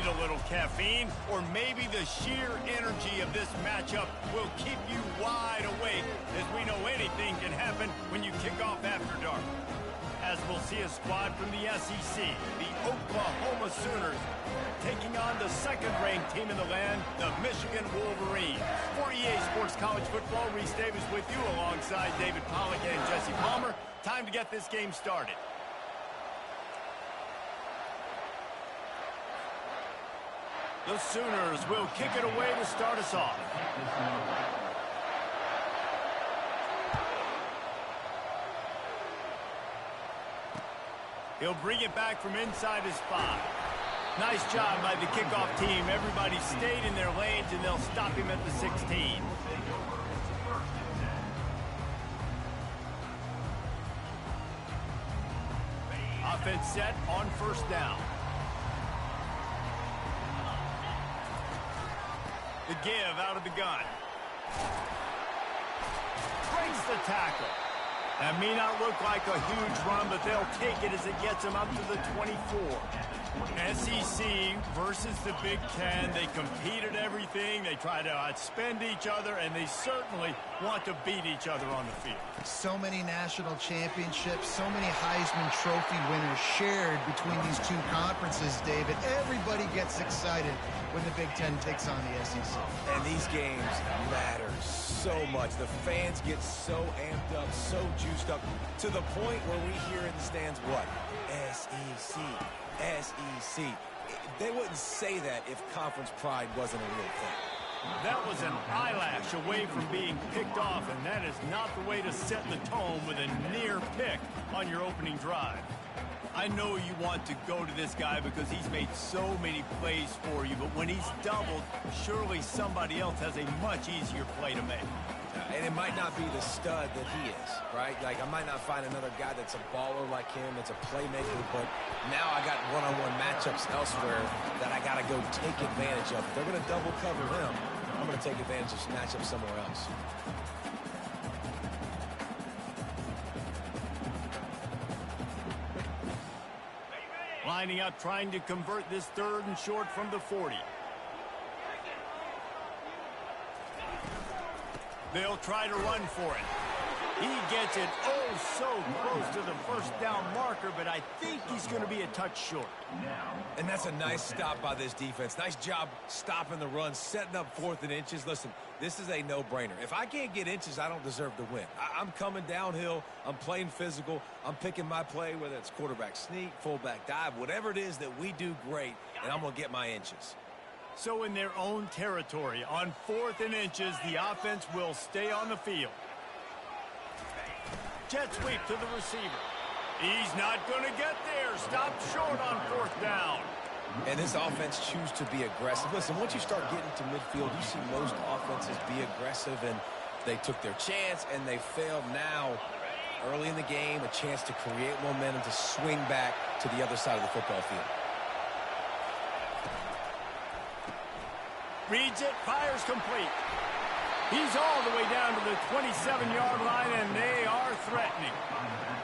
need a little caffeine, or maybe the sheer energy of this matchup will keep you wide awake, as we know anything can happen when you kick off after dark. As we'll see a squad from the SEC, the Oklahoma Sooners, taking on the second-ranked team in the land, the Michigan Wolverines. For EA Sports College Football, Reese Davis with you alongside David Pollack and Jesse Palmer. Time to get this game started. The Sooners will kick it away to start us off. He'll bring it back from inside his 5. Nice job by the kickoff team. Everybody stayed in their lanes, and they'll stop him at the 16. Offense set on first down. The give out of the gun. Breaks the tackle. That may not look like a huge run, but they'll take it as it gets them up to the 24. SEC versus the Big Ten. They compete at everything. They try to outspend each other, and they certainly want to beat each other on the field. So many national championships, so many Heisman Trophy winners shared between these two conferences, David. Everybody gets excited when the Big Ten takes on the SEC. And these games matter so much. The fans get so amped up, so juiced up, to the point where we hear in the stands, what? SEC, SEC. They wouldn't say that if conference pride wasn't a real thing. That was an eyelash away from being picked off, and that is not the way to set the tone with a near pick on your opening drive. I know you want to go to this guy because he's made so many plays for you, but when he's doubled, surely somebody else has a much easier play to make. And it might not be the stud that he is, right? Like, I might not find another guy that's a baller like him, that's a playmaker, but now I got one-on-one matchups elsewhere that I got to go take advantage of. If they're going to double cover him, I'm going to take advantage of matchups somewhere else. Lining up, trying to convert this third and short from the 40. They'll try to run for it. He gets it so close to the first down marker, but I think he's going to be a touch short. And that's a nice stop by this defense. Nice job stopping the run, setting up 4th and inches. Listen, this is a no-brainer. If I can't get inches, I don't deserve to win. I'm coming downhill. I'm playing physical. I'm picking my play, whether it's quarterback sneak, fullback dive, whatever it is that we do great, and I'm going to get my inches. So in their own territory, on 4th and inches, the offense will stay on the field. Jet sweep to the receiver. He's not going to get there. Stopped short on 4th down. And this offense choose to be aggressive. Listen, once you start getting to midfield, you see most offenses be aggressive, and they took their chance, and they failed. Now, early in the game, a chance to create momentum, to swing back to the other side of the football field. Reads it, fires complete. He's all the way down to the 27-yard line, and they are threatening.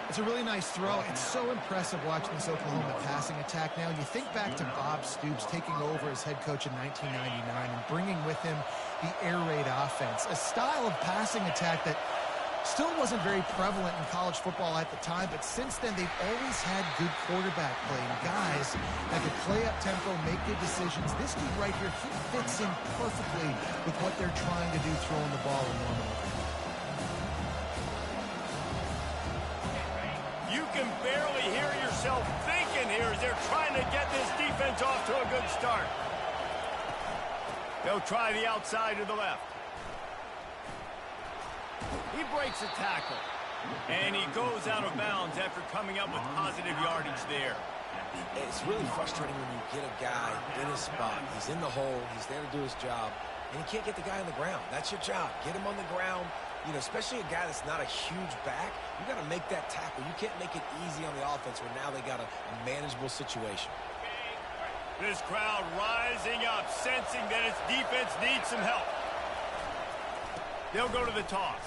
It's a really nice throw. It's so impressive watching this Oklahoma passing attack now. And you think back to Bob Stoops taking over as head coach in 1999 and bringing with him the air raid offense, a style of passing attack that still wasn't very prevalent in college football at the time, but since then they've always had good quarterback play and guys that could play up tempo, make good decisions. This dude right here, he fits in perfectly with what they're trying to do throwing the ball in normal. You can barely hear yourself thinking here as they're trying to get this defense off to a good start. They'll try the outside to the left. He breaks a tackle, and he goes out of bounds after coming up with positive yardage there. It's really frustrating when you get a guy in his spot. He's in the hole. He's there to do his job, and you can't get the guy on the ground. That's your job. Get him on the ground. You know, especially a guy that's not a huge back. You got to make that tackle. You can't make it easy on the offense where now they got a manageable situation. This crowd rising up, sensing that its defense needs some help. They'll go to the toss.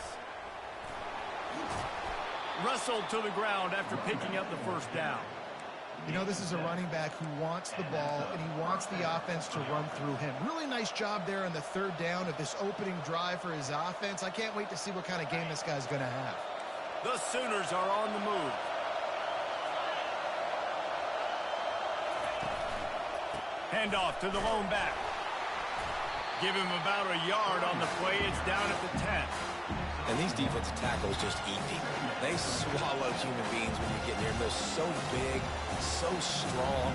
Wrestled to the ground after picking up the first down. You know, this is a running back who wants the ball, and he wants the offense to run through him. Really nice job there on the third down of this opening drive for his offense. I can't wait to see what kind of game this guy's going to have. The Sooners are on the move. Handoff to the lone back. Give him about a yard on the play. It's down at the 10. And these defensive tackles just eat people. They swallow human beings when you get near them. They're so big, so strong.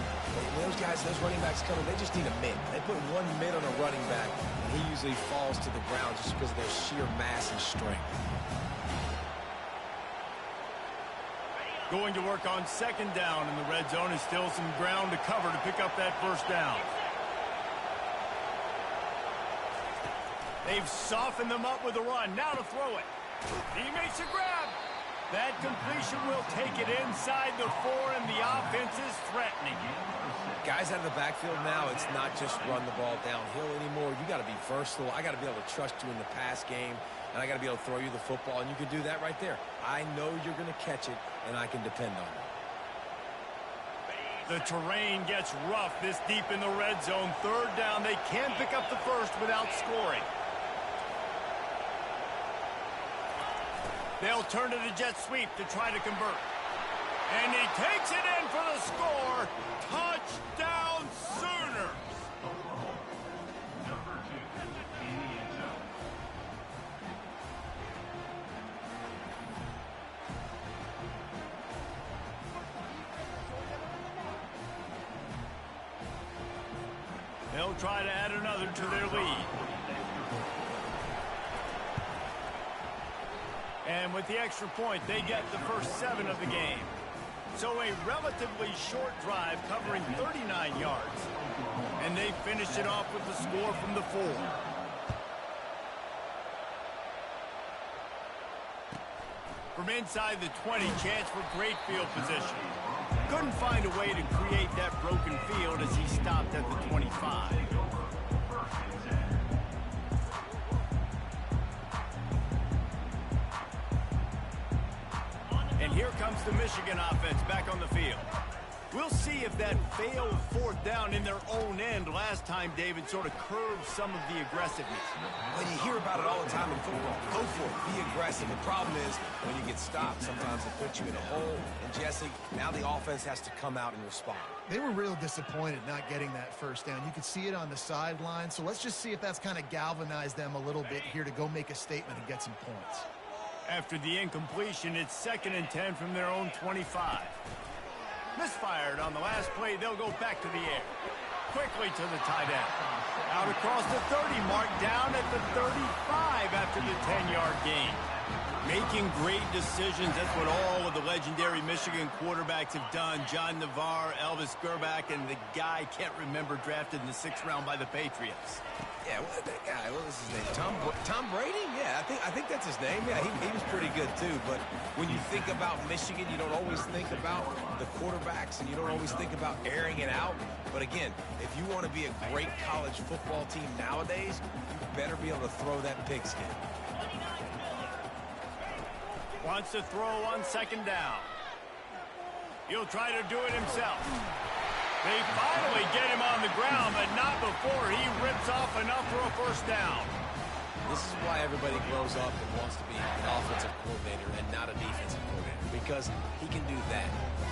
When those guys, those running backs come in, they just need a mid. They put one mid on a running back, and he usually falls to the ground just because of their sheer mass and strength. Going to work on second down in the red zone, and still some ground to cover to pick up that first down. They've softened them up with a run. Now to throw it. He makes a grab. That completion will take it inside the 4, and the offense is threatening. Guys out of the backfield now, it's not just run the ball downhill anymore. You got to be versatile. I got to be able to trust you in the pass game, and I got to be able to throw you the football, and you can do that right there. I know you're going to catch it, and I can depend on it. The terrain gets rough this deep in the red zone. Third down. They can pick up the first without scoring. They'll turn to the jet sweep to try to convert. And he takes it in for the score. Touchdown, Sooners! They'll try to add another to their lead. And with the extra point, they get the first 7 of the game. So a relatively short drive covering 39 yards. And they finish it off with the score from the 4. From inside the 20, chance for great field position. Couldn't find a way to create that broken field as he stopped at the 25. And here comes the Michigan offense back on the field. We'll see if that failed fourth down in their own end last time, David, sort of curbed some of the aggressiveness. Well, you hear about it all the time in football. Go for it. Be aggressive. The problem is when you get stopped, sometimes it puts you in a hole. And, Jesse, now the offense has to come out and respond. They were real disappointed not getting that first down. You could see it on the sideline. So let's just see if that's kind of galvanized them a little bit here to go make a statement and get some points. After the incompletion, it's 2nd and 10 from their own 25. Misfired on the last play, they'll go back to the air. Quickly to the tight end. Out across the 30 mark, down at the 35 after the 10-yard gain. Making great decisions, that's what all of the legendary Michigan quarterbacks have done. John Navarre, Elvis Gerbach, and the guy, can't remember, drafted in the 6th round by the Patriots. Yeah, well, that guy, what was his name? Tom Brady? Yeah, I think that's his name. Yeah, he was pretty good too. But when you think about Michigan, you don't always think about the quarterbacks, and you don't always think about airing it out. But again, if you want to be a great college football team nowadays, you better be able to throw that pigskin. Wants to throw on 2nd down. He'll try to do it himself. They finally get him on the ground, but not before he rips off enough for a first down. This is why everybody grows up and wants to be an offensive coordinator and not a defensive coordinator, because he can do that.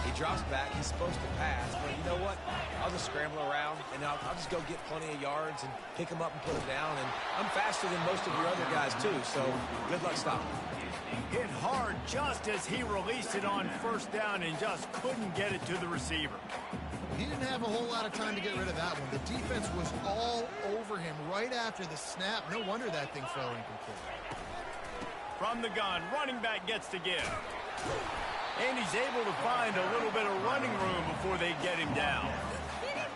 He drops back, he's supposed to pass, but you know what? I'll just scramble around, and I'll just go get plenty of yards and pick him up and put him down, and I'm faster than most of your other guys too, so good luck stopping. Hit hard just as he released it on first down and just couldn't get it to the receiver. He didn't have a whole lot of time to get rid of that one. The defense was all over him right after the snap. No wonder that thing fell incomplete. From the gun, running back gets to give. And he's able to find a little bit of running room before they get him down.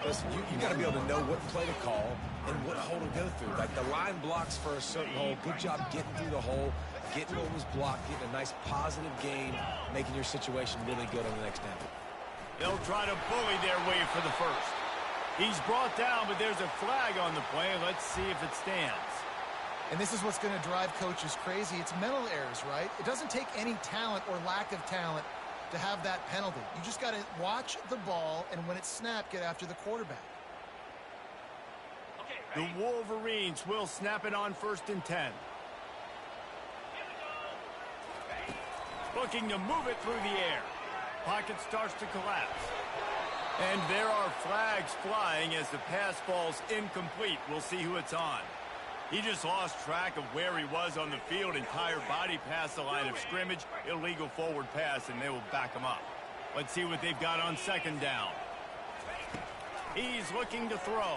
Listen, you got to be able to know what play to call and what hole to go through. Like the line blocks for a certain hole. Good job getting through the hole, getting what was blocked, getting a nice positive gain, making your situation really good on the next down. They'll try to bully their way for the first. He's brought down, but there's a flag on the play. Let's see if it stands. And this is what's going to drive coaches crazy. It's mental errors, right? It doesn't take any talent or lack of talent to have that penalty. You just got to watch the ball, and when it's snapped, get after the quarterback. The Wolverines will snap it on 1st and 10. Looking to move it through the air. Pocket starts to collapse. And there are flags flying as the pass falls incomplete. We'll see who it's on. He just lost track of where he was on the field. Entire body past the line of scrimmage. Illegal forward pass, and they will back him up. Let's see what they've got on 2nd down. He's looking to throw.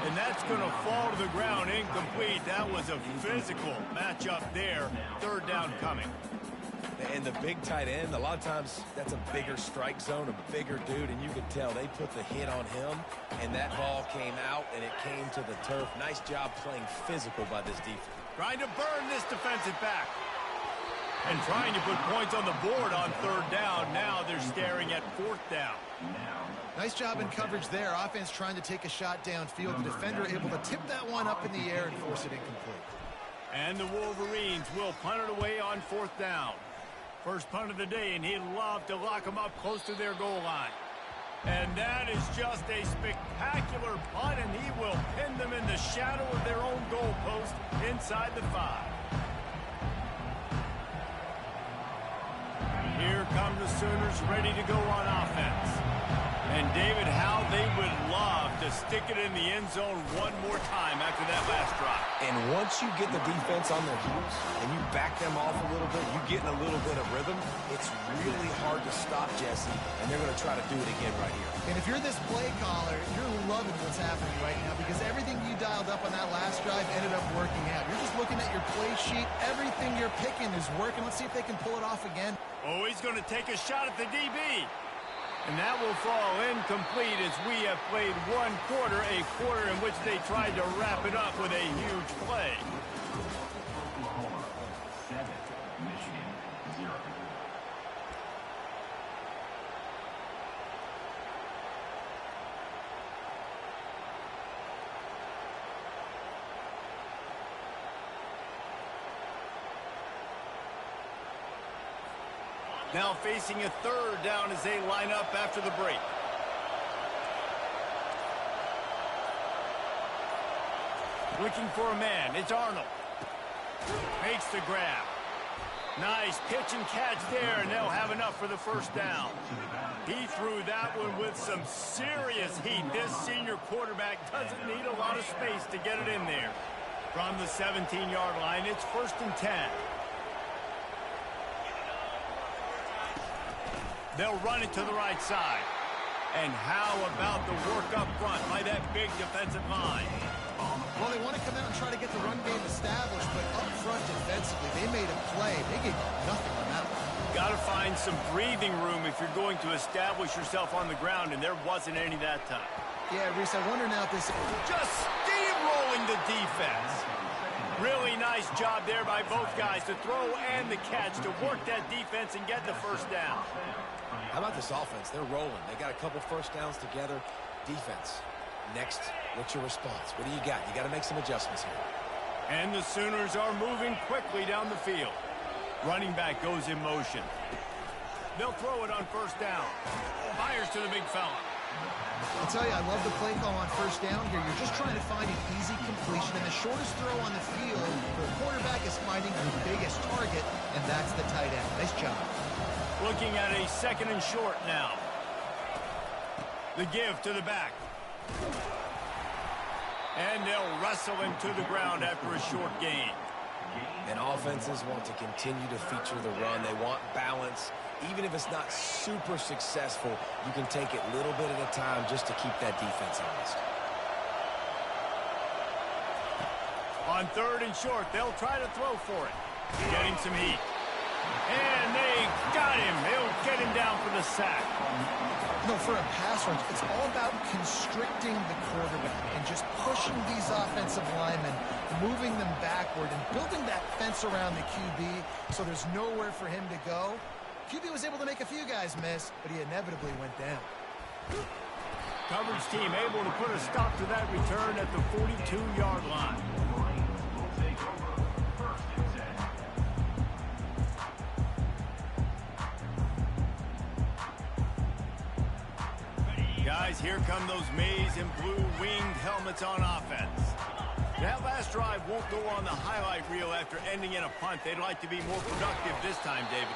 And that's going to fall to the ground incomplete. That was a physical matchup there. 3rd down coming. And the big tight end, a lot of times that's a bigger strike zone, a bigger dude, and you can tell they put the hit on him, and that ball came out, and it came to the turf. Nice job playing physical by this defense. Trying to burn this defensive back. And trying to put points on the board on 3rd down. Now they're staring at 4th down. Nice job in coverage there. Offense trying to take a shot downfield. The defender able to tip that one up in the air and force it incomplete. And the Wolverines will punt it away on 4th down. First punt of the day, and he'd love to lock them up close to their goal line. And that is just a spectacular punt, and he will pin them in the shadow of their own goalpost inside the 5. Here come the Sooners ready to go on offense. And David, how they would love to stick it in the end zone one more time after that last drive. And once you get the defense on their heels and you back them off a little bit, you get in a little bit of rhythm, it's really hard to stop Jesse, and they're going to try to do it again right here. And if you're this play caller, you're loving what's happening right now because everything you dialed up on that last drive ended up working out. You're just looking at your play sheet. Everything you're picking is working. Let's see if they can pull it off again. Oh, he's going to take a shot at the DB. And that will fall incomplete as we have played 1 quarter, a quarter in which they tried to wrap it up with a huge play. Oklahoma 7, Michigan 0. Now facing a 3rd down as they line up after the break. Looking for a man. It's Arnold. Makes the grab. Nice pitch and catch there, and they'll have enough for the 1st down. He threw that one with some serious heat. This senior quarterback doesn't need a lot of space to get it in there. From the 17-yard line, it's 1st and 10. They'll run it to the right side. And how about the work up front by that big defensive line? Well, they want to come out and try to get the run game established, but up front defensively, they made a play. They gave nothing on that one. Got to find some breathing room if you're going to establish yourself on the ground, and there wasn't any that time. Yeah, Reese, I wonder now if this... Just steamrolling the defense. Really nice job there by both guys to throw and the catch to work that defense and get the 1st down. How about this offense? They're rolling. They got a couple 1st downs together. Defense. Next, what's your response? What do you got? You got to make some adjustments here. And the Sooners are moving quickly down the field. Running back goes in motion. They'll throw it on 1st down. Fires to the big fella. I'll tell you, I love the play call on 1st down here. You're just trying to find an easy completion, and the shortest throw on the field for the quarterback is finding the biggest target, and that's the tight end. Nice job. Looking at a 2nd and short now. The give to the back. And they'll wrestle him to the ground after a short gain. And offenses want to continue to feature the run. They want balance. Even if it's not super successful, you can take it little bit at a time just to keep that defense honest. On 3rd and short, they'll try to throw for it. Getting some heat. And they got him. They'll get him down for the sack. No, for a pass rush, it's all about constricting the quarterback and just pushing these offensive linemen, moving them backward, and building that fence around the QB so there's nowhere for him to go. QB was able to make a few guys miss, but he inevitably went down. Coverage team able to put a stop to that return at the 42-yard line. Guys, here come those maize and blue winged helmets on offense. That last drive won't go on the highlight reel after ending in a punt. They'd like to be more productive this time, David.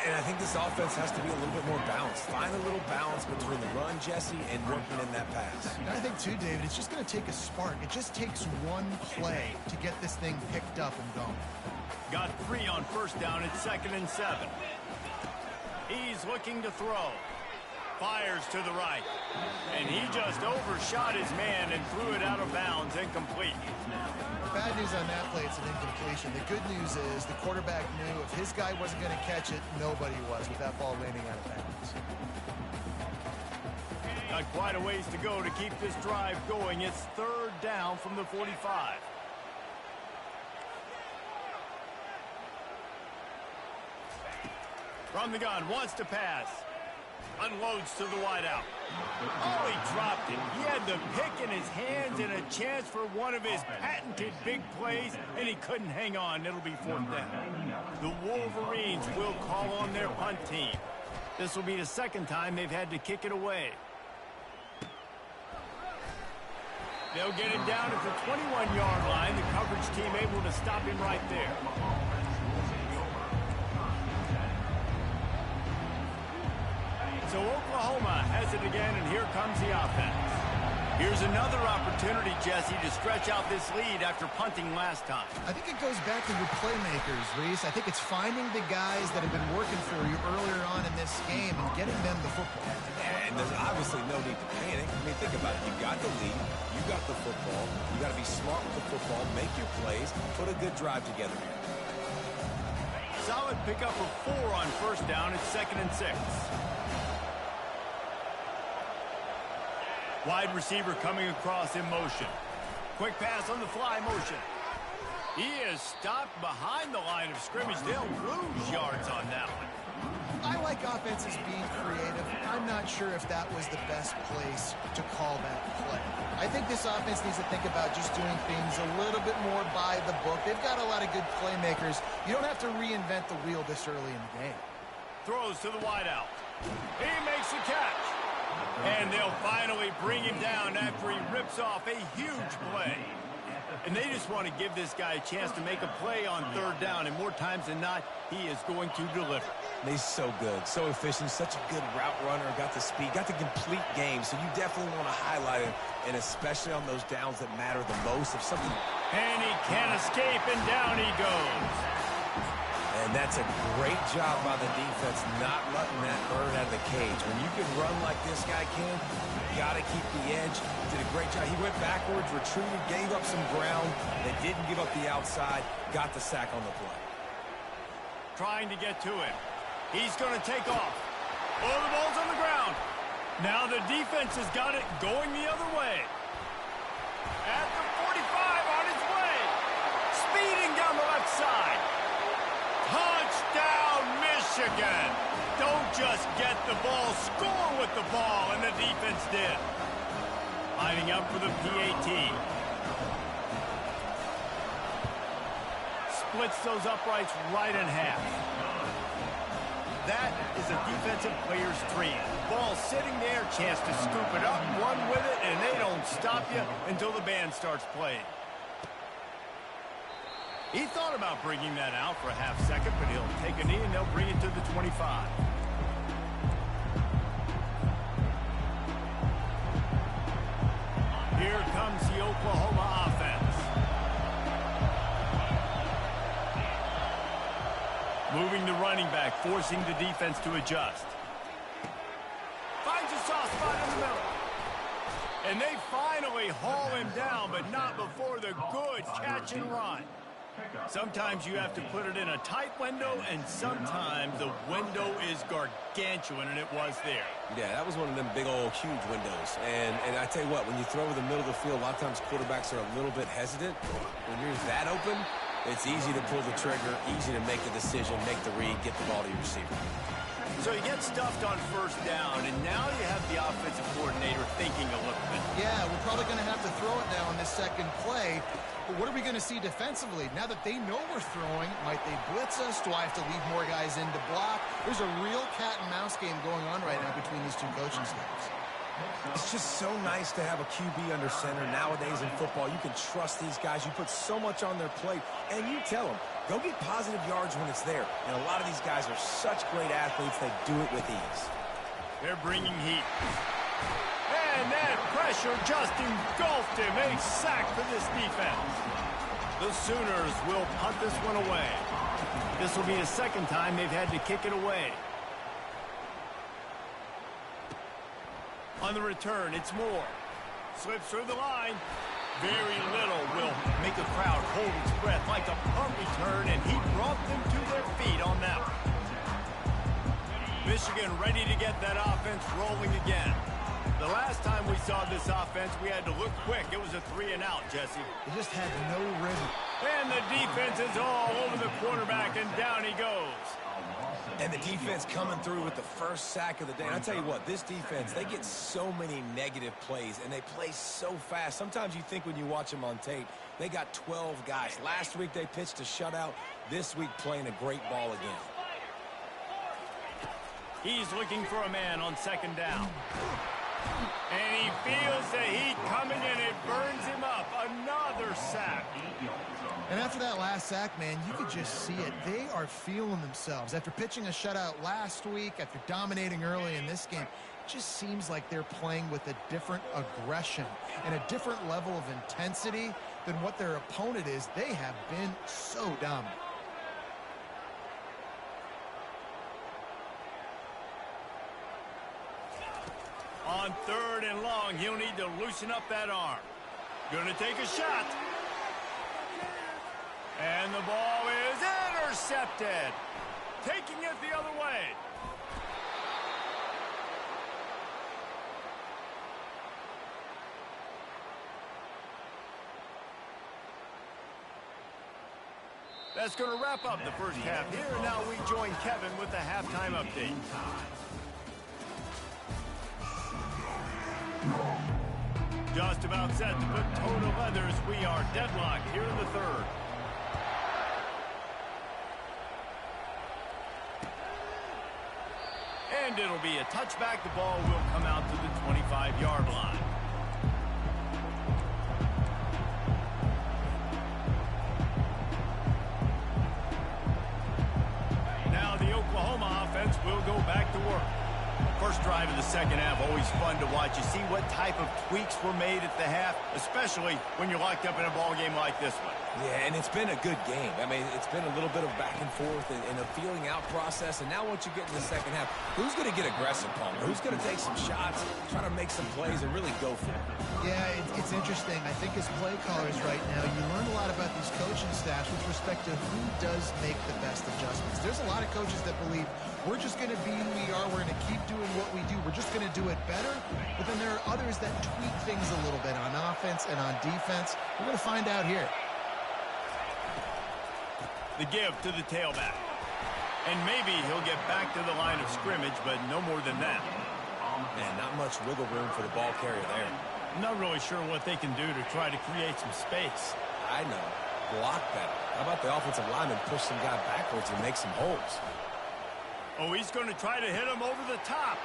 And I think this offense has to be a little bit more balanced. Find a little balance between the run, Jesse, and working in that pass. And I think, too, David, it's just going to take a spark. It just takes one play to get this thing picked up and going. Got 3 on first down. It's 2nd and 7. He's looking to throw. Fires to the right. And he just overshot his man and threw it out of bounds, incomplete. Bad news on that play, it's an incompletion. The good news is the quarterback knew if his guy wasn't going to catch it, nobody was with that ball landing out of bounds. Got quite a ways to go to keep this drive going. It's 3rd down from the 45. From the gun, wants to pass. Unloads to the wideout. Oh, he dropped it. He had the pick in his hands and a chance for one of his patented big plays, and he couldn't hang on. It'll be 4th down. The Wolverines will call on their punt team. This will be the 2nd time they've had to kick it away. They'll get him down at the 21-yard line. The coverage team able to stop him right there. So Oklahoma has it again, and here comes the offense. Here's another opportunity, Jesse, to stretch out this lead after punting last time. I think it goes back to your playmakers, Reese. I think it's finding the guys that have been working for you earlier on in this game and getting them the football. And there's obviously no need to panic. I mean, think about it. You got the lead. You got the football. You got to be smart with the football. Make your plays. Put a good drive together here. Solid pickup of 4 on first down. It's 2nd and 6. Wide receiver coming across in motion. Quick pass on the fly motion. He is stopped behind the line of scrimmage. They'll lose yards on that one. I like offenses being creative. I'm not sure if that was the best place to call that play. I think this offense needs to think about just doing things a little bit more by the book. They've got a lot of good playmakers. You don't have to reinvent the wheel this early in the game. Throws to the wideout. He makes the catch. And they'll finally bring him down after he rips off a huge play. And they just want to give this guy a chance to make a play on 3rd down. And more times than not, he is going to deliver. He's so good, so efficient, such a good route runner, got the speed, got the complete game. So you definitely want to highlight him, and especially on those downs that matter the most. If something... And he can't escape, and down he goes. And that's a great job by the defense, not letting that bird out of the cage. When you can run like this guy can, you got to keep the edge. Did a great job. He went backwards, retreated, gave up some ground. They didn't give up the outside, got the sack on the play. Trying to get to him. He's going to take off. Oh, the ball's on the ground. Now the defense has got it going the other way. At the 45 on its way. Speeding down the left side. Touchdown, Michigan. Don't just get the ball, score with the ball, and the defense did. Lining up for the PAT. Splits those uprights right in half. That is a defensive player's dream. Ball sitting there, chance to scoop it up, run with it, and they don't stop you until the band starts playing. He thought about bringing that out for a half second, but he'll take a knee and they'll bring it to the 25. Here comes the Oklahoma offense. Moving the running back, forcing the defense to adjust. Finds a soft spot in the middle. And they finally haul him down, but not before the good catch and run. Sometimes you have to put it in a tight window, and sometimes the window is gargantuan, and it was there. Yeah, that was one of them big old huge windows. And I tell you what, when you throw over the middle of the field, a lot of times quarterbacks are a little bit hesitant. When you're that open, it's easy to pull the trigger, easy to make the decision, make the read, get the ball to your receiver. So you get stuffed on first down, and now you have the offensive coordinator thinking a little bit. Yeah, we're probably going to have to throw it now on this second play. But what are we going to see defensively? Now that they know we're throwing, might they blitz us? Do I have to leave more guys in to block? There's a real cat and mouse game going on right now between these two coaching staffs. It's just so nice to have a QB under center. Nowadays in football, you can trust these guys. You put so much on their plate, and you tell them, go get positive yards when it's there. And a lot of these guys are such great athletes, they do it with ease. They're bringing heat. And that pressure just engulfed him. A sack for this defense. The Sooners will punt this one away. This will be the second time they've had to kick it away. On the return, it's Moore. Slips through the line. Very little will make the crowd hold its breath like a punt return, and he brought them to their feet on that one. Michigan ready to get that offense rolling again. The last time we saw this offense, we had to look quick. It was a 3-and-out, Jesse. They just had no rhythm. And the defense is all over the quarterback, and down he goes. And the defense coming through with the first sack of the day. And I tell you what, this defense, they get so many negative plays, and they play so fast. Sometimes you think when you watch them on tape, they got 12 guys. Last week they pitched a shutout. This week playing a great ball again. He's looking for a man on second down. And he feels the heat coming, and it burns him up. Another sack. And after that last sack, man, you could just see it. They are feeling themselves. After pitching a shutout last week, after dominating early in this game, it just seems like they're playing with a different aggression and a different level of intensity than what their opponent is. They have been so dominant. On third and long, he'll need to loosen up that arm. Gonna take a shot. And the ball is intercepted. Taking it the other way. That's going to wrap up the first half here. And now we join Kevin with the halftime update. Just about set to put toe to leathers. We are deadlocked here in the third. And it'll be a touchback. The ball will come out to the 25-yard line. Now the Oklahoma offense will go back to work. First drive of the second half, always fun to watch. You see what type of tweaks were made at the half, especially when you're locked up in a ball game like this one. Yeah, and it's been a good game. I mean, it's been a little bit of back and forth and a feeling out process. And now once you get in the second half, who's going to get aggressive, Palmer? Who's going to take some shots, try to make some plays, and really go for it? Yeah, it's interesting. I think as play callers right now, you learn a lot about these coaching staffs with respect to who does make the best adjustments. There's a lot of coaches that believe we're just going to be who we are. We're going to keep doing what we do. We're just going to do it better. But then there are others that tweak things a little bit on offense and on defense. We're going to find out here. The give to the tailback. And maybe he'll get back to the line of scrimmage, but no more than that. Man, not much wiggle room for the ball carrier there. I'm not really sure what they can do to try to create some space. I know. Block better. How about the offensive lineman push some guy backwards and make some holes? Oh, he's going to try to hit him over the top.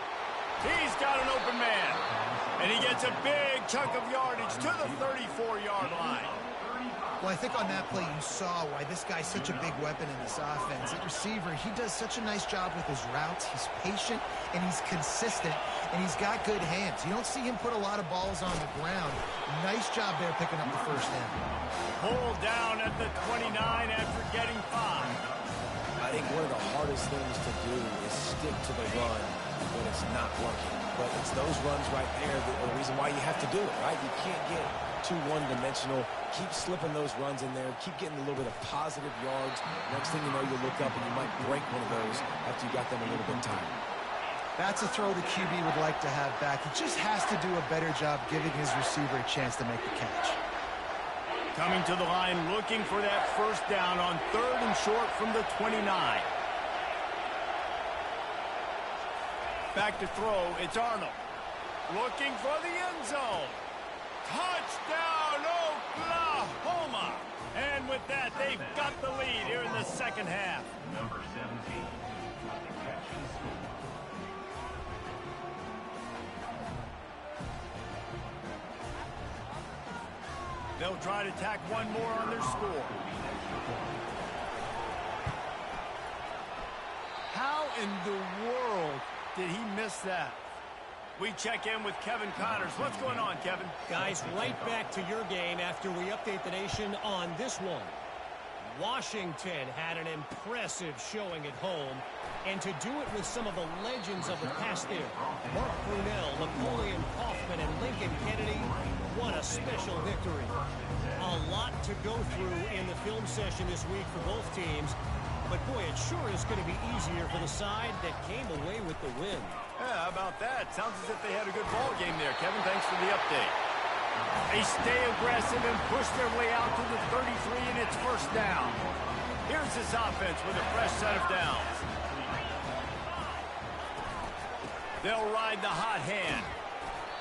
He's got an open man. And he gets a big chunk of yardage to the 34-yard line. Well, I think on that play you saw why this guy's such a big weapon in this offense. At receiver, he does such a nice job with his routes. He's patient, and he's consistent, and he's got good hands. You don't see him put a lot of balls on the ground. Nice job there picking up the first down. Pulled down at the 29 after getting 5. I think one of the hardest things to do is stick to the run when it's not working. But it's those runs right there that are the reason why you have to do it, right? You can't get too one-dimensional. Keep slipping those runs in there. Keep getting a little bit of positive yards. Next thing you know, you look up and you might break one of those after you got them a little bit tired. That's a throw the QB would like to have back. He just has to do a better job giving his receiver a chance to make the catch. Coming to the line, looking for that first down on third and short from the 29. Back to throw, it's Arnold. Looking for the end zone. Touchdown, Oklahoma! And with that, they've got the lead here in the second half. Number 17. Catch and score. They'll try to tack one more on their score. How in the world did he miss that? We check in with Kevin Connors. What's going on, Kevin? Guys, right back to your game after we update the nation on this one. Washington had an impressive showing at home, and to do it with some of the legends of the past there, Mark Brunell, Napoleon Kaufman, and Lincoln Kennedy, what a special victory. A lot to go through in the film session this week for both teams, but boy, it sure is going to be easier for the side that came away with the win. Yeah, how about that? Sounds as if they had a good ball game there, Kevin. Thanks for the update. They stay aggressive and push their way out to the 33, and it's first down. Here's this offense with a fresh set of downs. They'll ride the hot hand.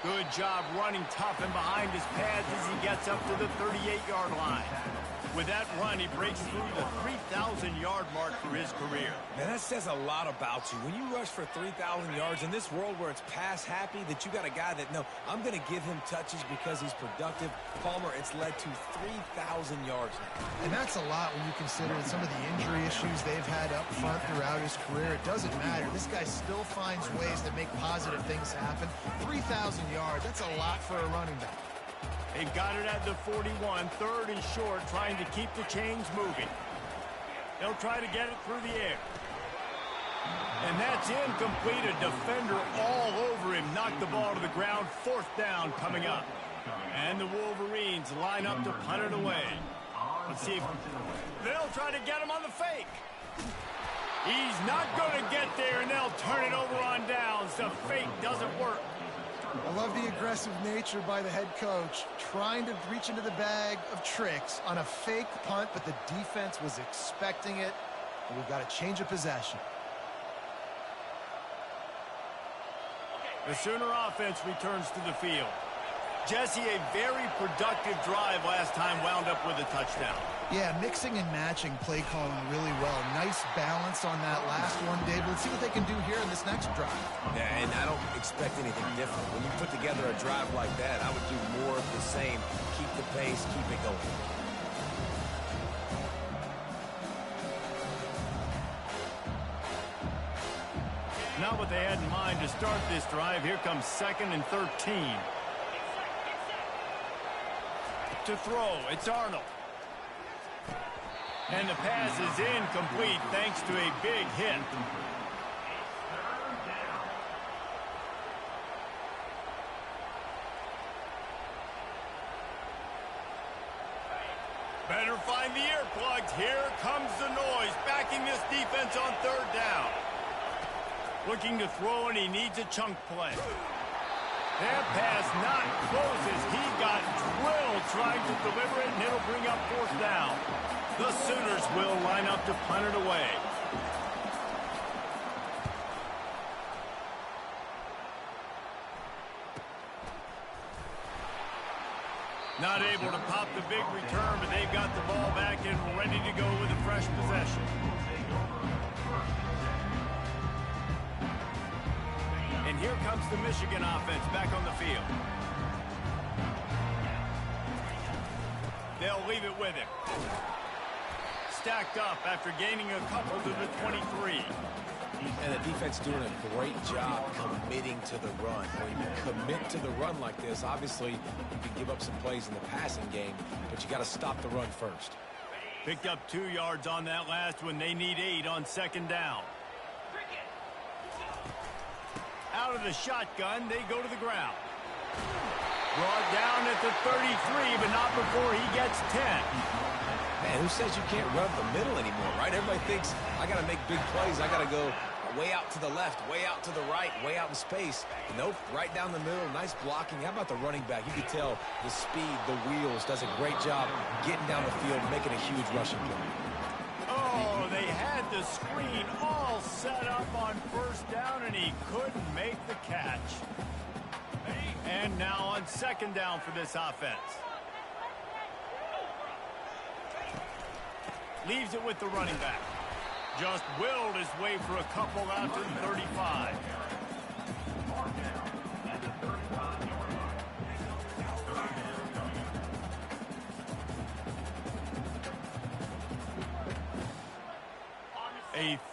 Good job running tough and behind his pads as he gets up to the 38-yard line. With that run, he breaks through the 3,000-yard mark for his career. Man, that says a lot about you. When you rush for 3,000 yards in this world where it's pass happy, that you got a guy that, no, I'm going to give him touches because he's productive. Palmer, it's led to 3,000 yards now. And that's a lot when you consider some of the injury issues they've had up front throughout his career. It doesn't matter. This guy still finds ways to make positive things happen. 3,000 yards, that's a lot for a running back. They've got it at the 41, third and short, trying to keep the chains moving. They'll try to get it through the air. And that's incomplete. A defender all over him. Knocked the ball to the ground. Fourth down coming up. And the Wolverines line up to punt it away. Let's see if they'll try to get him on the fake. He's not going to get there, and they'll turn it over on downs. The fake doesn't work. I love the aggressive nature by the head coach, trying to reach into the bag of tricks on a fake punt, but the defense was expecting it, and we've got a change of possession. The Sooner offense returns to the field. Jesse, a very productive drive last time, wound up with a touchdown. Yeah, mixing and matching play calling really well. Nice balance on that last one, Dave. Let's see what they can do here in this next drive. Yeah, and I don't expect anything different. When you put together a drive like that, I would do more of the same. Keep the pace, keep it going. Not what they had in mind to start this drive. Here comes 2nd and 13. To throw, it's Arnold. And the pass is incomplete thanks to a big hit. Better find the earplugs. Here comes the noise, backing this defense on third down. Looking to throw, and he needs a chunk play. That pass not close as he got drilled trying to deliver it, and it'll bring up fourth down. The Sooners will line up to punt it away. Not able to pop the big return, but they've got the ball back and ready to go with a fresh possession. And here comes the Michigan offense back on the field. They'll leave it with him. Stacked up after gaining a couple to the 23. And the defense doing a great job committing to the run. When you commit to the run like this, obviously you can give up some plays in the passing game, but you got to stop the run first. Picked up 2 yards on that last one. They need 8 on second down. Out of the shotgun, they go to the ground. Brought down at the 33, but not before he gets 10. Man, who says you can't run up the middle anymore, right? Everybody thinks, I got to make big plays. I got to go way out to the left, way out to the right, way out in space. Nope, right down the middle, nice blocking. How about the running back? You can tell the speed, the wheels, does a great job getting down the field, making a huge rushing play. Oh, they had the screen all set up on first down, and he couldn't make the catch. And now on second down for this offense. Leaves it with the running back. Just willed his way for a couple out to the 35.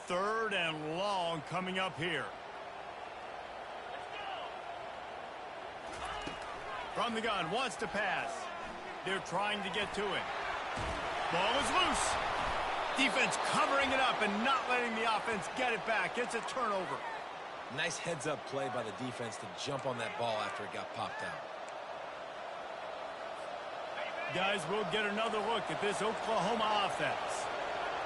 3rd and long coming up here. From the gun, wants to pass. They're trying to get to it. Ball is loose. Defense covering it up and not letting the offense get it back. It's a turnover. Nice heads-up play by the defense to jump on that ball after it got popped out. Guys, we'll get another look at this Oklahoma offense.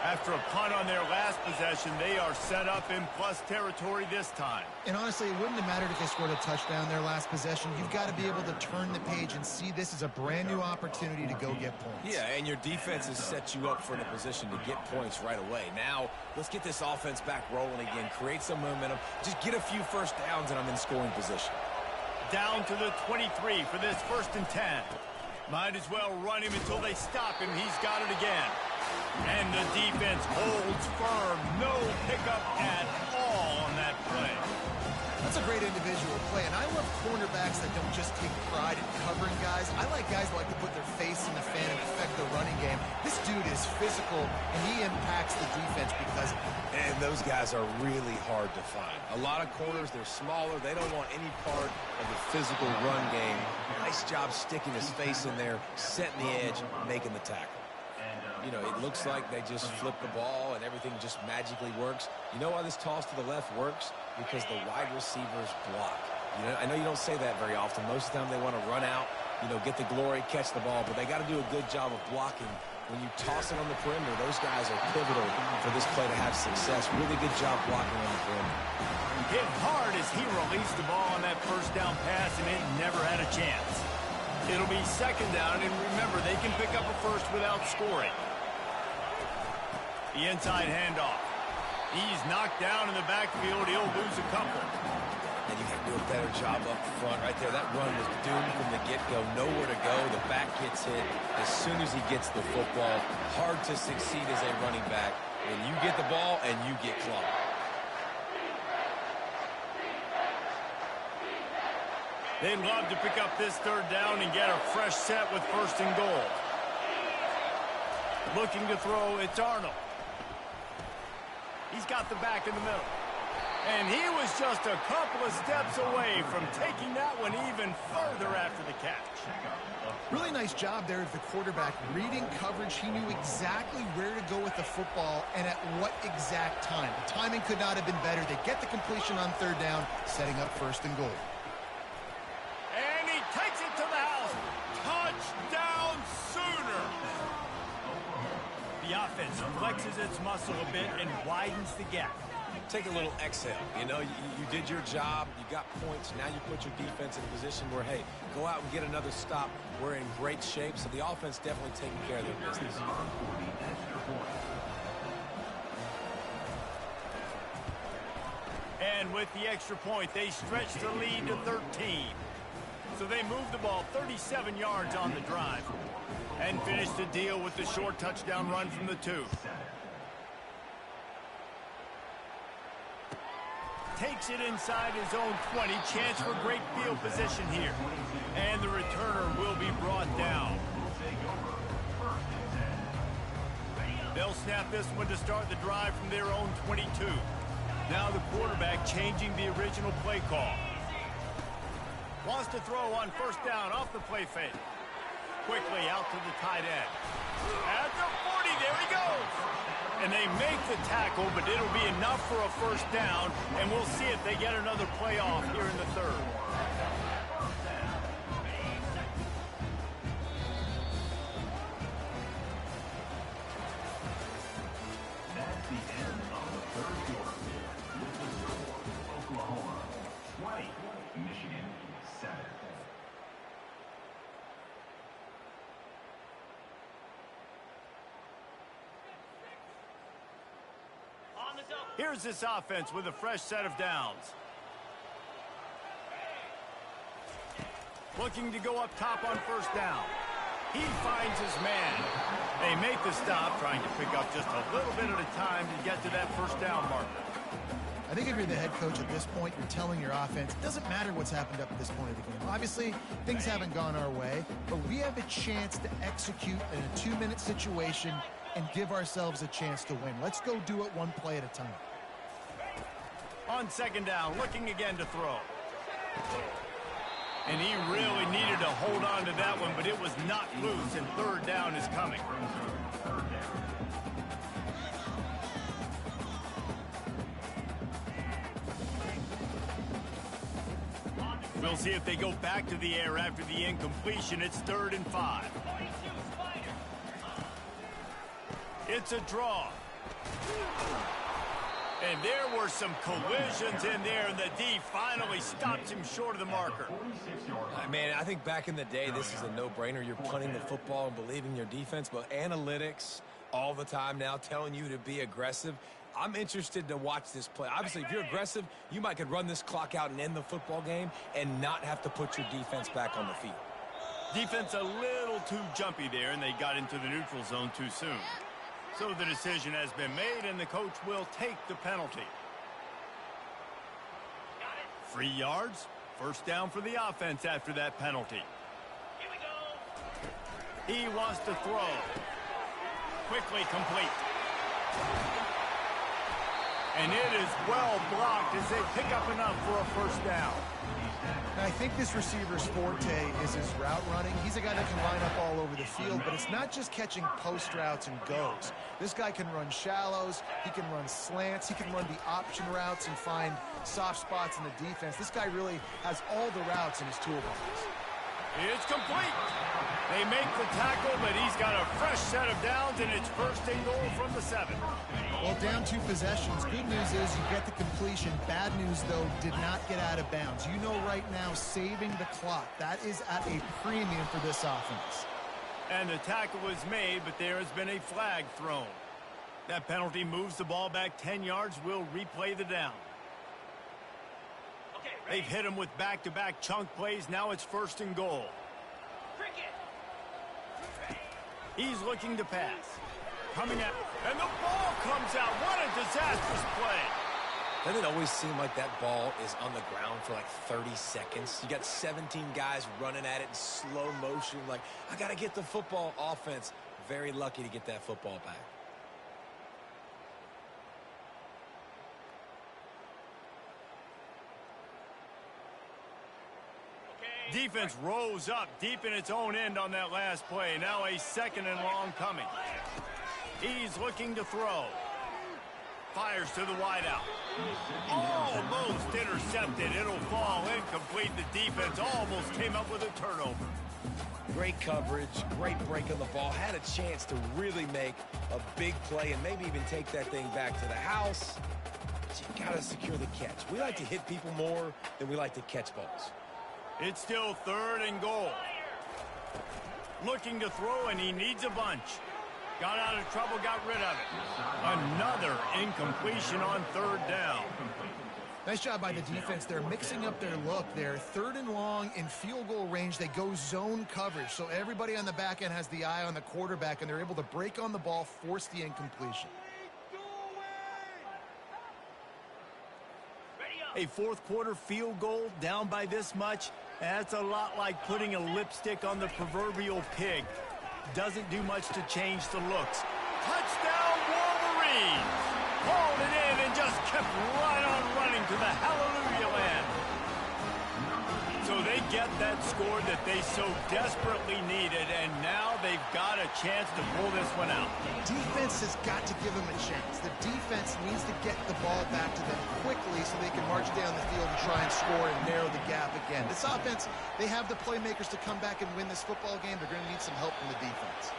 After a punt on their last possession, they are set up in plus territory this time. And honestly, it wouldn't have mattered if they scored a touchdown their last possession. You've got to be able to turn the page and see this as a brand new opportunity to go get points. Yeah, and your defense has set you up for the position to get points right away. Now, let's get this offense back rolling again, create some momentum, just get a few first downs, and I'm in scoring position. Down to the 23 for this 1st and 10. Might as well run him until they stop him. He's got it again. And the defense holds firm. No pickup at all on that play. That's a great individual play, and I love cornerbacks that don't just take pride in covering guys. I like guys that like to put their face in the fan and affect the running game. This dude is physical, and he impacts the defense because of it. And those guys are really hard to find. A lot of corners, they're smaller. They don't want any part of the physical run game. Nice job sticking his face in there, setting the edge, making the tackle. You know, it looks like they just flip the ball and everything just magically works. You know why this toss to the left works? Because the wide receivers block. You know, I know you don't say that very often. Most of the time they want to run out, you know, get the glory, catch the ball, but they got to do a good job of blocking. When you toss it on the perimeter, those guys are pivotal for this play to have success. Really good job blocking on the perimeter. Hit hard as he released the ball on that 1st down pass, and it never had a chance. It'll be 2nd down, and remember, they can pick up a first without scoring. The inside handoff. He's knocked down in the backfield. He'll lose a couple. And you got to do a better job up front right there. That run was doomed from the get-go. Nowhere to go. The back gets hit as soon as he gets the football. Hard to succeed as a running back when you get the ball and you get clogged. They'd love to pick up this 3rd down and get a fresh set with 1st and goal. Looking to throw, it's Arnold. He's got the back in the middle. And he was just a couple of steps away from taking that one even further after the catch. Really nice job there of the quarterback. Reading coverage, he knew exactly where to go with the football and at what exact time. The timing could not have been better. They get the completion on 3rd down, setting up 1st and goal. And he takes it to the house. Touchdown Sooner. The offense flexes its muscle a bit and widens the gap. Take a little exhale. You know, you did your job. You got points. Now you put your defense in a position where, hey, go out and get another stop. We're in great shape. So the offense definitely taking care of their business. And with the extra point, they stretch the lead to 13. So they move the ball 37 yards on the drive and finish the deal with the short touchdown run from the 2. Takes it inside his own 20. Chance for great field position here. And the returner will be brought down. They'll snap this one to start the drive from their own 22. Now the quarterback changing the original play call. Wants to throw on 1st down off the play fake. Quickly out to the tight end. At the 40, there he goes. And they make the tackle, but it'll be enough for a 1st down, and we'll see if they get another play off here in the 3rd. That's the end of the 3rd quarter. With the score, Oklahoma 20, Michigan 7. Here's this offense with a fresh set of downs. Looking to go up top on 1st down. He finds his man. They make the stop, trying to pick up just a little bit at a time to get to that 1st down marker. I think if you're the head coach at this point, you're telling your offense, it doesn't matter what's happened up to this point of the game. Obviously, things haven't gone our way, but we have a chance to execute in a 2-minute situation and give ourselves a chance to win. Let's go do it one play at a time. On second down, looking again to throw. And he really needed to hold on to that one, but it was knocked loose, and third down is coming. We'll see if they go back to the air after the incompletion. It's 3rd and 5. It's a draw. And there were some collisions in there, and the D finally stops him short of the marker. Man, I think back in the day, this is a no-brainer. You're punting the football and believing your defense, but analytics all the time now telling you to be aggressive. I'm interested to watch this play. Obviously, if you're aggressive, you might could run this clock out and end the football game and not have to put your defense back on the field. Defense a little too jumpy there, and they got into the neutral zone too soon. So the decision has been made, and the coach will take the penalty. 3 yards, first down for the offense after that penalty. Here we go. He wants to throw. Quickly complete. And it is well blocked as they pick up enough for a first down. And I think this receiver's forte is his route running. He's a guy that can line up all over the field, but it's not just catching post routes and goes. This guy can run shallows, he can run slants, he can run the option routes and find soft spots in the defense. This guy really has all the routes in his toolbox. It's complete. They make the tackle, but he's got a fresh set of downs, and it's 1st and goal from the 7. Well, down 2 possessions. Good news is you get the completion. Bad news, though, did not get out of bounds. You know right now, saving the clock. That is at a premium for this offense. And the tackle was made, but there has been a flag thrown. That penalty moves the ball back 10 yards. We'll replay the down. They've hit him with back-to-back chunk plays. Now it's 1st and goal. He's looking to pass. Coming out, and the ball comes out. What a disastrous play. Doesn't it always seem like that ball is on the ground for like 30 seconds? You got 17 guys running at it in slow motion. Like, I got to get the football. Offense, very lucky to get that football back. Defense rose up deep in its own end on that last play. Now a 2nd and long coming. He's looking to throw. Fires to the wideout. Almost intercepted. It'll fall incomplete. The defense almost came up with a turnover. Great coverage, great break on the ball. Had a chance to really make a big play and maybe even take that thing back to the house. But you got to secure the catch. We like to hit people more than we like to catch balls. It's still 3rd and goal. Looking to throw, and he needs a bunch. Got out of trouble, got rid of it. Another incompletion on 3rd down. Nice job by the defense. They're mixing up their look. They're 3rd and long in field goal range. They go zone coverage, so everybody on the back end has the eye on the quarterback, and they're able to break on the ball, force the incompletion. A 4th quarter field goal down by this much. That's a lot like putting a lipstick on the proverbial pig. Doesn't do much to change the looks. Touchdown, Wolverines! Hauled it in and just kept right on running to the hallelujah land. So they get that score that they so desperately needed, and now they've got a chance to pull this one out. Defense has got to give them a chance. The defense needs to get the ball back to them quickly so they can march down the field and try and score and narrow the gap again. This offense, they have the playmakers to come back and win this football game. They're going to need some help from the defense.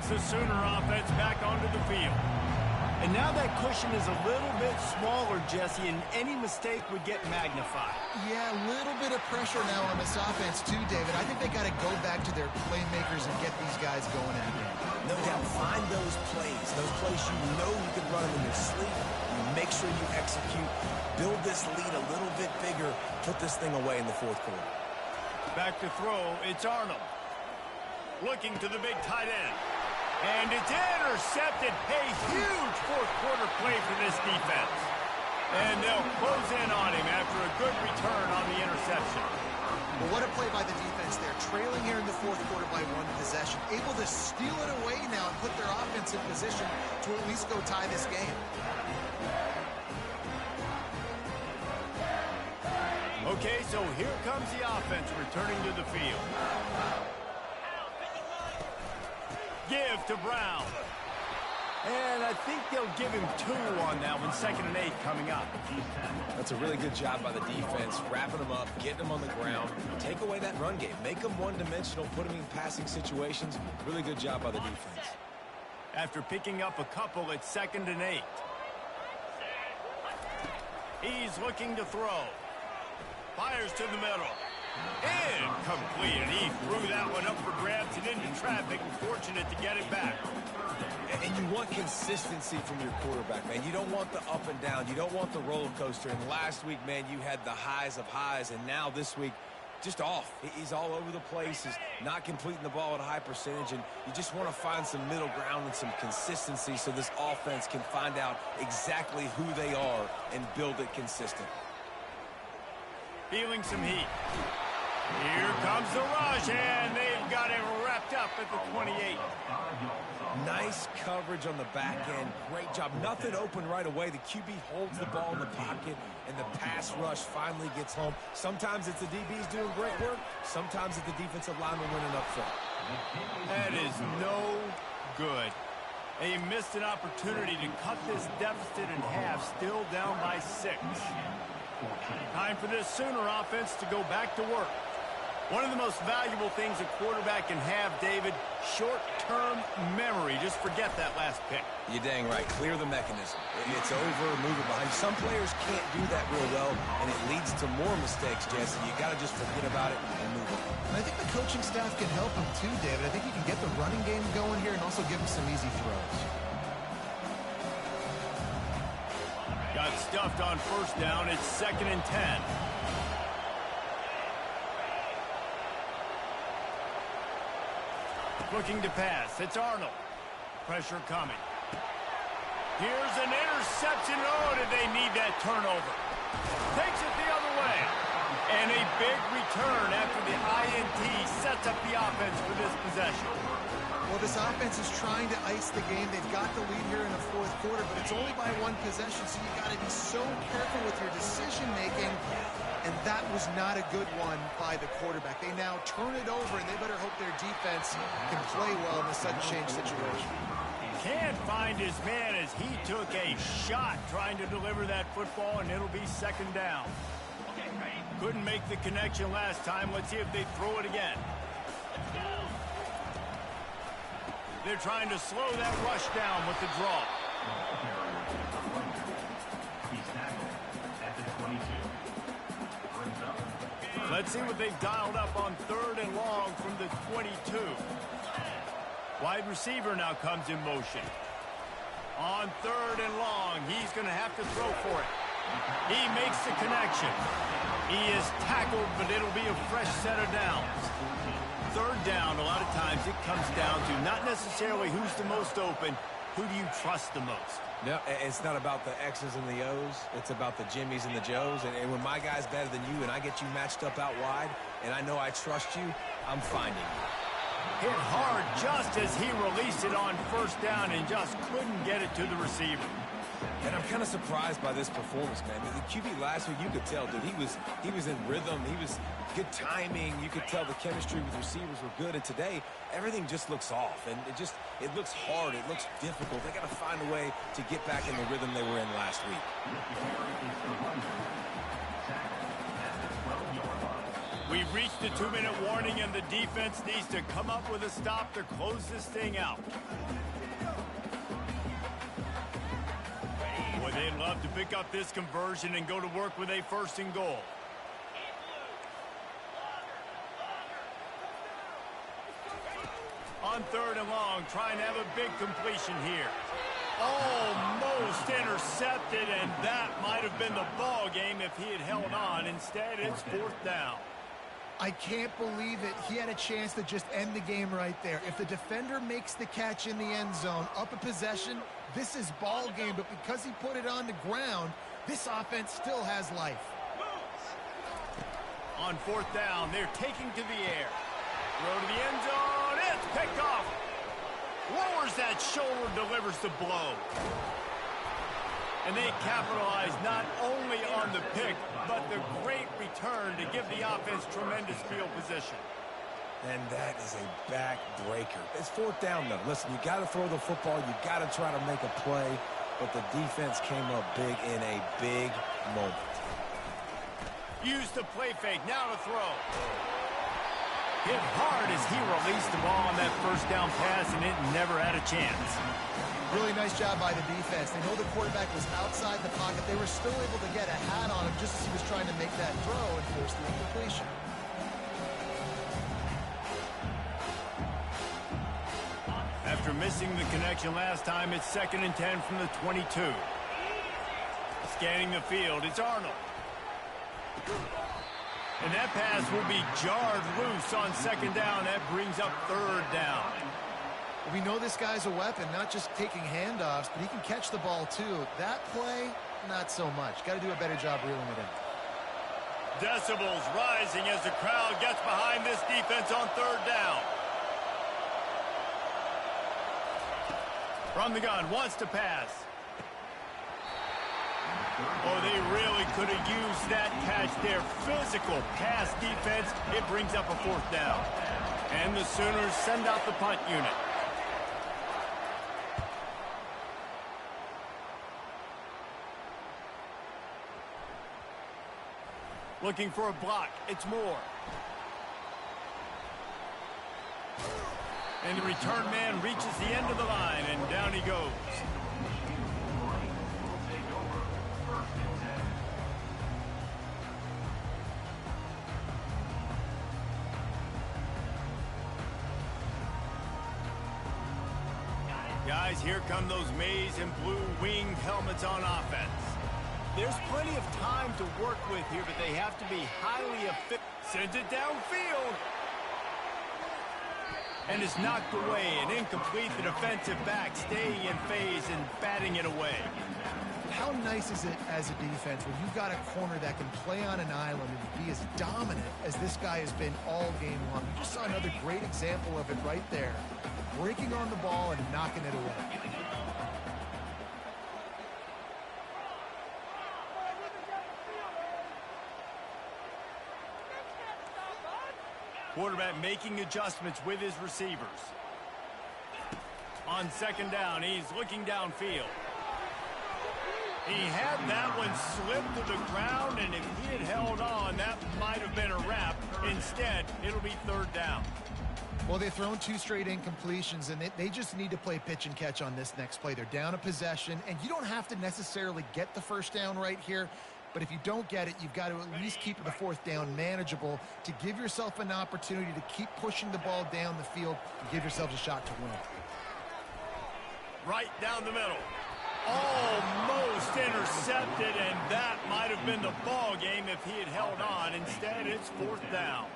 The Sooner offense back onto the field. And now that cushion is a little bit smaller, Jesse, and any mistake would get magnified. Yeah, a little bit of pressure now on this offense too, David. I think they got to go back to their playmakers and get these guys going again. No doubt, find those plays you know you can run them in your sleep. You make sure you execute, build this lead a little bit bigger, put this thing away in the 4th quarter. Back to throw, it's Arnold. Looking to the big tight end. And it's intercepted. A huge fourth quarter play for this defense. And they'll close in on him after a good return on the interception. Well, what a play by the defense there. Trailing here in the fourth quarter by one possession. Able to steal it away now and put their offense in position to at least go tie this game. Okay, so here comes the offense returning to the field. Give to Brown. And I think they'll give him 2 on that one. 2nd and 8 coming up. That's a really good job by the defense, wrapping them up, getting them on the ground. Take away that run game. Make them one-dimensional, put them in passing situations. Really good job by the defense. After picking up a couple, it's 2nd and 8. He's looking to throw. Fires to the middle. Incomplete. And he threw that one up for grabs and into traffic. Fortunate to get it back. And you want consistency from your quarterback, man. You don't want the up and down. You don't want the roller coaster. And last week, man, you had the highs of highs. And now this week, just off. He's all over the place. He's not completing the ball at a high percentage. And you just want to find some middle ground and some consistency so this offense can find out exactly who they are and build it consistent. Feeling some heat. Here comes the rush, and they've got it wrapped up at the 28. Nice coverage on the back end. Great job. Nothing open right away. The QB holds the ball in the pocket, and the pass rush finally gets home. Sometimes it's the DBs doing great work. Sometimes it's the defensive lineman winning up front. That is no good. They missed an opportunity to cut this deficit in half, still down by 6. Time for this Sooner offense to go back to work. One of the most valuable things a quarterback can have, David, short-term memory. Just forget that last pick. You're dang right. Clear the mechanism. It's over, move it behind. Some players can't do that real well, and it leads to more mistakes, Jesse. You got to just forget about it and move on. And I think the coaching staff can help him too, David. I think he can get the running game going here and also give him some easy throws. Got stuffed on first down. It's 2nd and 10. Looking to pass. It's Arnold. Pressure coming. Here's an interception. Oh, did they need that turnover? Takes it the other way. And a big return after the INT sets up the offense for this possession. Well, this offense is trying to ice the game. They've got the lead here in the fourth quarter, but it's only by one possession, so you got to be so careful with your decision-making. And that was not a good one by the quarterback. They now turn it over, and they better hope their defense can play well in a sudden change situation. Can't find his man as he took a shot trying to deliver that football, and it'll be 2nd down. Couldn't make the connection last time. Let's see if they throw it again. They're trying to slow that rush down with the draw. Let's see what they've dialed up on 3rd and long from the 22. Wide receiver now comes in motion. On 3rd and long, he's going to have to throw for it. He makes the connection. He is tackled, but it'll be a fresh set of downs. 3rd down, a lot of times it comes down to not necessarily who's the most open, who do you trust the most? No, it's not about the X's and the O's. It's about the Jimmys and the Joes. And when my guy's better than you and I get you matched up out wide and I know I trust you, I'm finding you. Hit hard just as he released it on 1st down and just couldn't get it to the receiver. And I'm kind of surprised by this performance, man. The QB last week, you could tell, dude, he was in rhythm. He was good timing. You could tell the chemistry with receivers were good. And today, everything just looks off. And it looks hard. It looks difficult. They got to find a way to get back in the rhythm they were in last week. We've reached the 2-minute warning, and the defense needs to come up with a stop to close this thing out. Boy, they'd love to pick up this conversion and go to work with a 1st and goal. On 3rd and long, trying to have a big completion here. Almost intercepted, and that might have been the ball game if he had held on. Instead, it's 4th down. I can't believe it. He had a chance to just end the game right there. If the defender makes the catch in the end zone, up a possession, this is ball game. But because he put it on the ground, this offense still has life. On fourth down, they're taking to the air. Throw to the end zone. It's picked off. Lowers that shoulder, delivers the blow. And they capitalize not only on the pick, but the great return to give the offense tremendous field position. And that is a back-breaker. It's fourth down, though. Listen, you got to throw the football. You got to try to make a play. But the defense came up big in a big moment. Use the play fake. Now to throw. Hit hard as he released the ball on that first down pass, and it never had a chance. Really nice job by the defense. They know the quarterback was outside the pocket. They were still able to get a hat on him just as he was trying to make that throw and force the incompletion. After missing the connection last time, it's 2nd and 10 from the 22. Scanning the field, it's Arnold. And that pass will be jarred loose on 2nd down. That brings up 3rd down. We know this guy's a weapon, not just taking handoffs, but he can catch the ball too. That play, not so much. Got to do a better job reeling it in. Decibels rising as the crowd gets behind this defense on 3rd down. From the gun, wants to pass. Oh, they really could have used that catch there. Physical pass defense. It brings up a 4th down. And the Sooners send out the punt unit. Looking for a block. It's Moore. And the return man reaches the end of the line, and down he goes. Guys, here come those maize and blue winged helmets on offense. There's plenty of time to work with here, but they have to be highly efficient. Sends it downfield. And it's knocked away and incomplete. The defensive back staying in phase and batting it away. How nice is it as a defense when you've got a corner that can play on an island and be as dominant as this guy has been all game long? You just saw another great example of it right there. Breaking on the ball and knocking it away. Quarterback making adjustments with his receivers. On 2nd down, he's looking downfield. He had that one slip to the ground, and if he had held on, that might have been a wrap. Instead, it'll be 3rd down. Well, they've thrown 2 straight incompletions, and they just need to play pitch and catch on this next play. They're down a possession, and you don't have to necessarily get the 1st down right here. But if you don't get it, you've got to at least keep the 4th down manageable to give yourself an opportunity to keep pushing the ball down the field and give yourselves a shot to win. Right down the middle. Almost intercepted, and that might have been the ball game if he had held on. Instead, it's 4th down.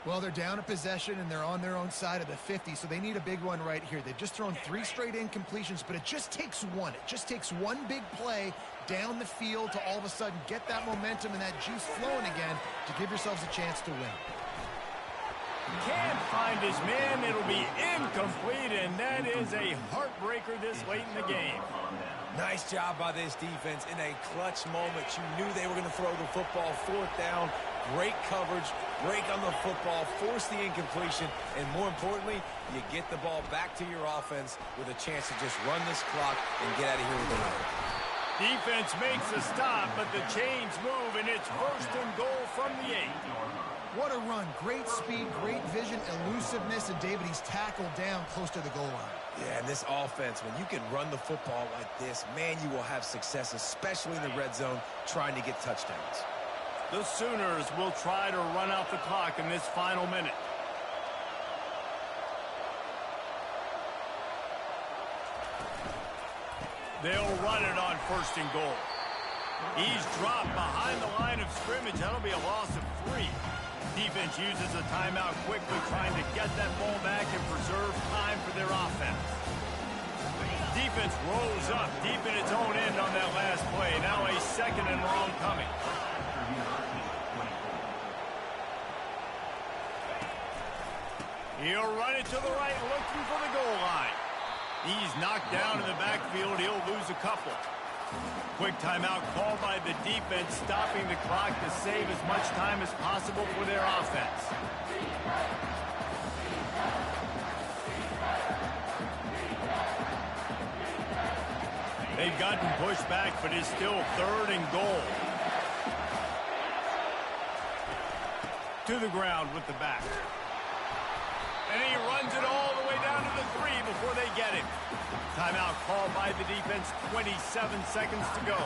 Well, they're down a possession, and they're on their own side of the 50, so they need a big one right here. They've just thrown 3 straight incompletions, but it just takes one. It just takes one big play down the field to all of a sudden get that momentum and that juice flowing again to give yourselves a chance to win. Can't find his man. It'll be incomplete, and that is a heartbreaker this late in the game. Nice job by this defense in a clutch moment. You knew they were going to throw the football. 4th down, great coverage, break on the football, force the incompletion, and more importantly, you get the ball back to your offense with a chance to just run this clock and get out of here with a win. Defense makes a stop, but the chains move, and it's 1st and goal from the 8. What a run. Great speed, great vision, elusiveness, and David, he's tackled down close to the goal line. Yeah, and this offense, when you can run the football like this, man, you will have success, especially in the red zone, trying to get touchdowns. The Sooners will try to run out the clock in this final minute. They'll run it on 1st and goal. He's dropped behind the line of scrimmage. That'll be a loss of 3. Defense uses a timeout quickly, trying to get that ball back and preserve time for their offense. Defense rolls up deep in its own end on that last play. Now a second and long coming. He'll run it to the right, looking for the goal line. He's knocked down in the backfield. He'll lose a couple. Quick timeout called by the defense, stopping the clock to save as much time as possible for their offense. They've gotten pushed back, but it's still 3rd and goal. To the ground with the back. And he runs it all the way down to the 3 before they get him. Timeout called by the defense, 27 seconds to go.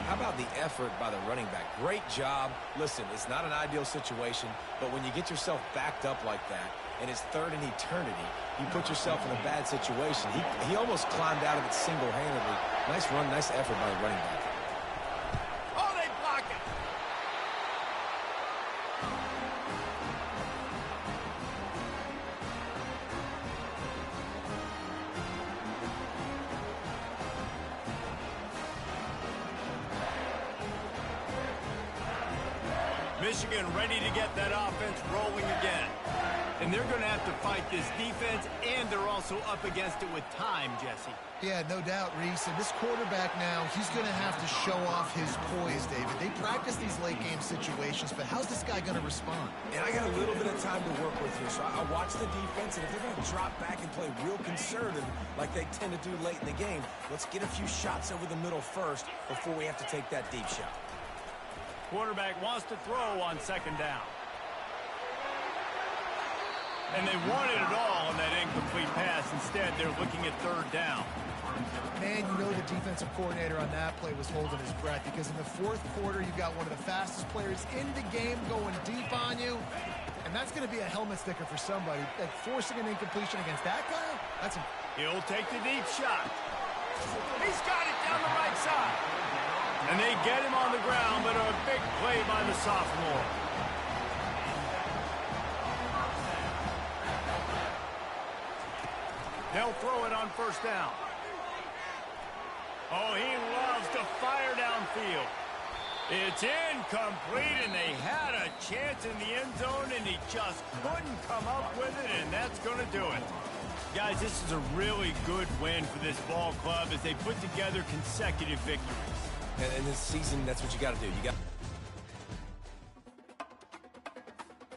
How about the effort by the running back? Great job. Listen, it's not an ideal situation, but when you get yourself backed up like that, and it's 3rd and eternity, you put yourself in a bad situation. He almost climbed out of it single-handedly. Nice run, nice effort by the running back. Oh, they block it. Michigan ready to get that offense rolling again. And they're going to have to fight this defense, and they're also up against it with time, Jesse. Yeah, no doubt, Reese. And this quarterback now, he's going to have to show off his poise, David. They practice these late-game situations, but how's this guy going to respond? And I got a little bit of time to work with here, so I watch the defense, and if they're going to drop back and play real conservative like they tend to do late in the game, let's get a few shots over the middle first before we have to take that deep shot. Quarterback wants to throw on 2nd down. And they wanted it all on that incomplete pass. Instead, they're looking at 3rd down. Man, you know the defensive coordinator on that play was holding his breath, because in the 4th quarter, you got one of the fastest players in the game going deep on you. And that's going to be a helmet sticker for somebody. Like, forcing an incompletion against that guy, that's a... He'll take the deep shot. He's got it down the right side. And they get him on the ground, but a big play by the sophomore. They'll throw it on 1st down. Oh, he loves to fire downfield. It's incomplete, and they had a chance in the end zone, and he just couldn't come up with it, and that's going to do it. Guys, this is a really good win for this ball club as they put together consecutive victories. And in this season, that's what you got to do. You got